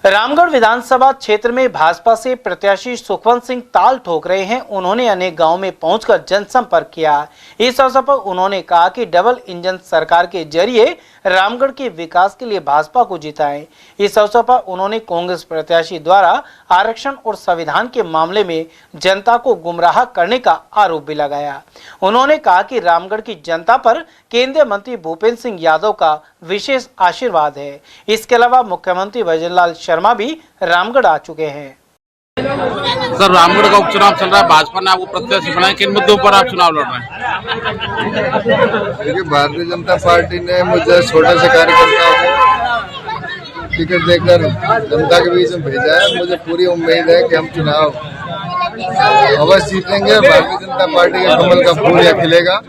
रामगढ़ विधानसभा क्षेत्र में भाजपा से प्रत्याशी सुखवंत सिंह ताल ठोक रहे हैं। उन्होंने अनेक गांवों में पहुंचकर जनसंपर्क किया। इस अवसर पर उन्होंने कहा कि डबल इंजन सरकार के जरिए रामगढ़ के विकास के लिए भाजपा को जिताएं। इस अवसर पर उन्होंने कांग्रेस प्रत्याशी द्वारा आरक्षण और संविधान के मामले में जनता को गुमराह करने का आरोप भी लगाया। उन्होंने कहा कि रामगढ़ की जनता पर केंद्रीय मंत्री भूपेंद्र सिंह यादव का विशेष आशीर्वाद है। इसके अलावा मुख्यमंत्री भजनलाल शर्मा भी रामगढ़ आ चुके हैं। सर, रामगढ़ का उपचुनाव चल रहा है, भाजपा ने आपको प्रत्याशी बनाया, किन मुद्दों पर आप चुनाव लड़ रहे हैं? देखिए, भारतीय जनता पार्टी ने मुझे छोटे से कार्यकर्ता को टिकट देकर जनता के बीच में भेजा है। मुझे पूरी उम्मीद है कि हम चुनाव अवश्य जीतेंगे। भारतीय जनता पार्टी का कमल का फूल यहाँ खिलेगा।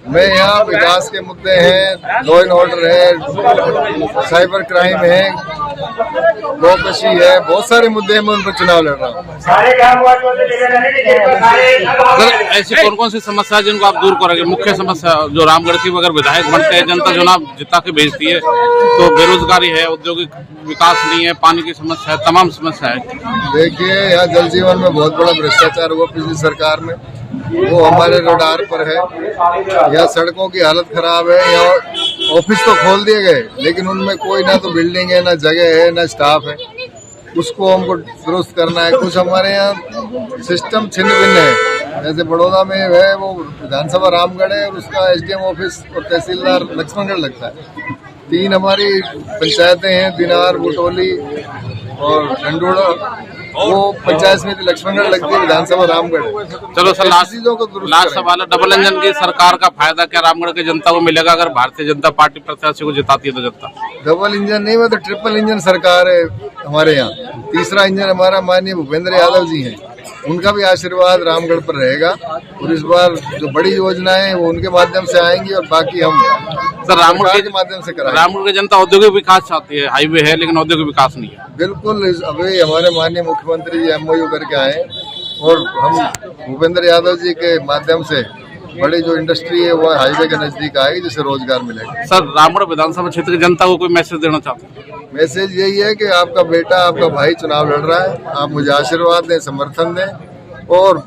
मैं यहाँ विकास के मुद्दे हैं, लॉ एंड ऑर्डर है, साइबर क्राइम है, लोकशी है, बहुत सारे मुद्दे हैं, मैं उन पर चुनाव लड़ रहा हूँ। सर, ऐसी कौन कौन सी समस्या है जिनको आप दूर करेंगे? मुख्य समस्या जो रामगढ़ की, अगर विधायक बनते हैं, जनता चुनाव जिता के भेजती है, तो बेरोजगारी है, औद्योगिक विकास नहीं है, पानी की समस्या है, तमाम समस्या है। देखिए, यहाँ जल जीवन में बहुत बड़ा भ्रष्टाचार हुआ पिछली सरकार में, वो हमारे रडार पर है। यहाँ सड़कों की हालत खराब है। यहाँ ऑफिस तो खोल दिए गए, लेकिन उनमें कोई ना तो बिल्डिंग है, ना जगह है, ना स्टाफ है। उसको हमको दुरुस्त करना है। कुछ हमारे यहाँ सिस्टम छिन्न भिन्न है। जैसे बड़ौदा में है, वो विधानसभा रामगढ़ है और उसका एसडीएम ऑफिस और तहसीलदार लक्ष्मणगढ़ लगता है। 3 हमारी पंचायतें हैं, दिनार, बुटोली और डंडोड़ा, वो पंचायत समिति लक्ष्मणगढ़ लगती है, विधानसभा रामगढ़। चलो सर, लास्ट सवाल है, डबल इंजन की सरकार का फायदा क्या रामगढ़ की जनता को मिलेगा अगर भारतीय जनता पार्टी प्रत्याशी को जिताती है तो? जनता डबल इंजन नहीं, वो तो ट्रिपल इंजन सरकार है हमारे यहाँ। तीसरा इंजन हमारा माननीय भूपेंद्र यादव जी हैं, उनका भी आशीर्वाद रामगढ़ पर रहेगा। और इस बार जो बड़ी योजनाएं वो उनके माध्यम से आएंगी और बाकी हम सर रामगढ़ के माध्यम से कराएंगे। रामगढ़ की जनता औद्योगिक विकास चाहती है, हाईवे है लेकिन औद्योगिक विकास नहीं है। बिल्कुल, अभी हमारे माननीय मुख्यमंत्री जी एमओयू करके आए और हम भूपेंद्र यादव जी के माध्यम से बड़ी जो इंडस्ट्री है वो हाईवे के नजदीक आएगी, जिससे रोजगार मिलेगा। सर, रामगढ़ विधानसभा क्षेत्र की जनता को कोई मैसेज देना चाहते हैं? मैसेज यही है कि आपका बेटा, आपका भाई चुनाव लड़ रहा है, आप मुझे आशीर्वाद दें, समर्थन दें और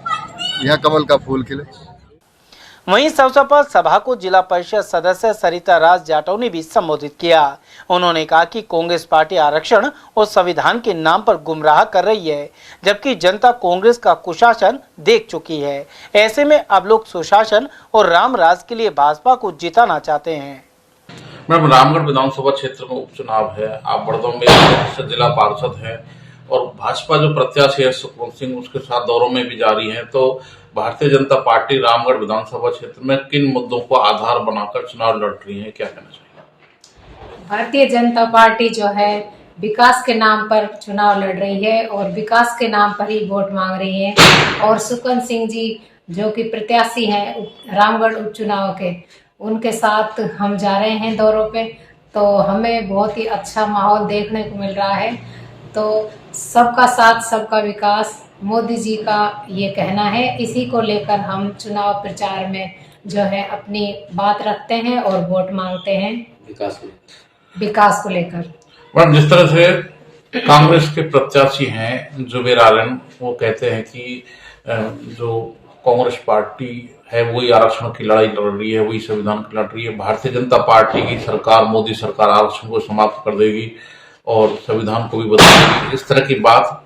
यहाँ कमल का फूल खिले। वहीं इस अवसर पर सभा को जिला परिषद सदस्य सरिता राज जाटव ने भी संबोधित किया। उन्होंने कहा कि कांग्रेस पार्टी आरक्षण और संविधान के नाम पर गुमराह कर रही है, जबकि जनता कांग्रेस का कुशासन देख चुकी है। ऐसे में अब लोग सुशासन और राम राज के लिए भाजपा को जिताना चाहते हैं। मैडम, रामगढ़ विधानसभा क्षेत्र में उपचुनाव है, आप बड़दम में जिला पार्षद है और भाजपा जो प्रत्याशी है सुखवंत सिंह, उसके साथ दौरों में भी जारी है, तो भारतीय जनता पार्टी रामगढ़ विधानसभा क्षेत्र में किन मुद्दों को आधार बनाकर चुनाव लड़ रही है, क्या कहना चाहिए? भारतीय जनता पार्टी जो है विकास के नाम पर चुनाव लड़ रही है और विकास के नाम पर ही वोट मांग रही है। और सुखवंत सिंह जी जो कि प्रत्याशी हैं रामगढ़ उपचुनाव के, उनके साथ हम जा रहे हैं दौरों पे, तो हमें बहुत ही अच्छा माहौल देखने को मिल रहा है। तो सबका साथ सबका विकास मोदी जी का ये कहना है, इसी को लेकर हम चुनाव प्रचार में जो है अपनी बात रखते हैं और वोट मांगते हैं विकास को लेकर। मैडम, जिस तरह से कांग्रेस के प्रत्याशी हैं जुबेर आलम, वो कहते हैं कि जो कांग्रेस पार्टी है वही आरक्षण की लड़ाई लड़ रही है, वही संविधान की लड़ रही है, भारतीय जनता पार्टी की सरकार, मोदी सरकार आरक्षण को समाप्त कर देगी और संविधान को भी बदल देगी। इस तरह की बात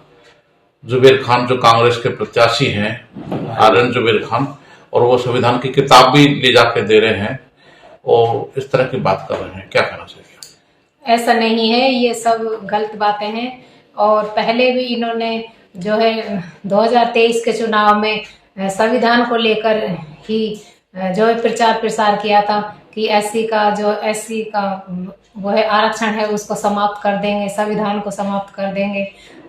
जुबेर खान, जो कांग्रेस के प्रत्याशी हैं, आर्यन जुबेर खान, और वो संविधान की किताब भी ले जाके दे रहे हैं और इस तरह की बात कर रहे हैं, क्या कहना चाहिए? ऐसा नहीं है, ये सब गलत बातें हैं। और पहले भी इन्होंने जो है 2023 के चुनाव में संविधान को लेकर ही जो है प्रचार प्रसार किया था कि एससी का वो है आरक्षण है उसको समाप्त कर देंगे, संविधान को समाप्त कर देंगे।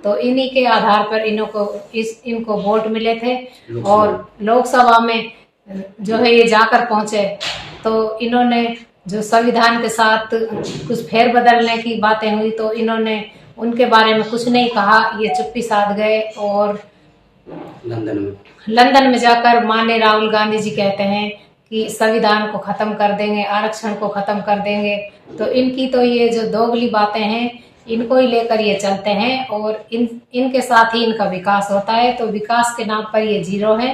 तो इन्हीं के आधार पर इनको वोट मिले थे और लोकसभा में जो है ये जाकर पहुंचे, तो इन्होंने जो संविधान के साथ कुछ फेर बदलने की बातें हुई तो इन्होंने उनके बारे में कुछ नहीं कहा, ये चुप्पी साध गए। और लंदन में जाकर माननीय राहुल गांधी जी कहते हैं कि संविधान को खत्म कर देंगे, आरक्षण को खत्म कर देंगे। तो इनकी तो ये जो दोगली बातें हैं, इनको ही लेकर ये चलते हैं और इनके साथ ही इनका विकास होता है। तो विकास के नाम पर ये जीरो है।